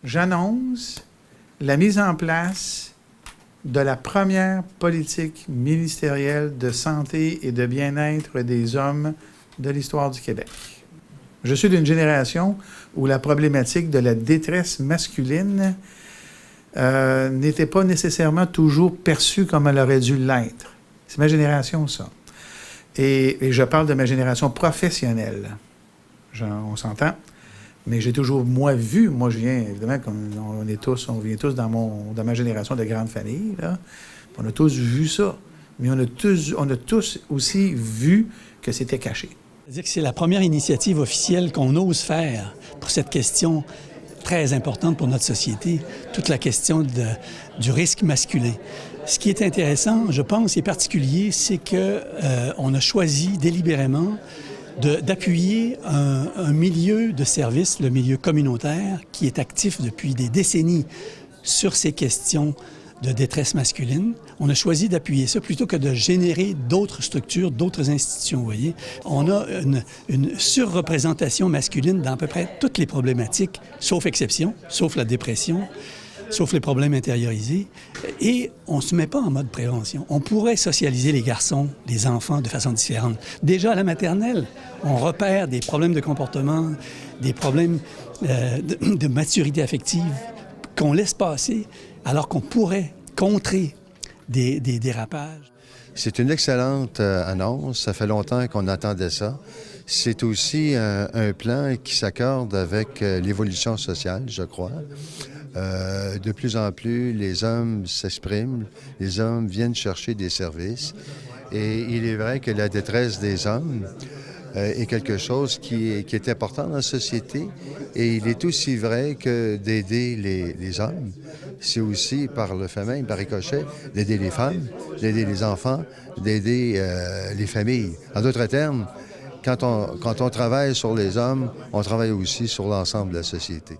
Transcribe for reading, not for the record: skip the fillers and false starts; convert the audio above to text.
j'annonce la mise en place de la première politique ministérielle de santé et de bien-être des hommes de l'histoire du Québec. Je suis d'une génération où la problématique de la détresse masculine n'était pas nécessairement toujours perçue comme elle aurait dû l'être. C'est ma génération, ça. Et je parle de ma génération professionnelle. On s'entend. Mais j'ai toujours, moi je viens, évidemment, comme on vient tous dans ma génération de grande famille, là. On a tous vu ça. Mais on a tous aussi vu que c'était caché. C'est-à-dire que c'est la première initiative officielle qu'on ose faire pour cette question très importante pour notre société, toute la question du risque masculin. Ce qui est intéressant, je pense, et particulier, c'est qu'on a choisi délibérément d'appuyer un milieu de service, le milieu communautaire, qui est actif depuis des décennies sur ces questions de détresse masculine. On a choisi d'appuyer ça plutôt que de générer d'autres structures, d'autres institutions, vous voyez. On a une surreprésentation masculine dans à peu près toutes les problématiques, sauf exception, sauf la dépression, sauf les problèmes intériorisés. Et on ne se met pas en mode prévention. On pourrait socialiser les garçons, les enfants de façon différente. Déjà à la maternelle, on repère des problèmes de comportement, des problèmes de maturité affective qu'on laisse passer alors qu'on pourrait contrer des dérapages. C'est une excellente annonce. Ça fait longtemps qu'on attendait ça. C'est aussi un plan qui s'accorde avec l'évolution sociale, je crois. De plus en plus, les hommes s'expriment, les hommes viennent chercher des services. Et il est vrai que la détresse des hommes est quelque chose qui est important dans la société. Et il est aussi vrai que d'aider les hommes, c'est aussi par le fait même, par ricochet, d'aider les femmes, d'aider les enfants, d'aider les familles. En d'autres termes, quand on travaille sur les hommes, on travaille aussi sur l'ensemble de la société.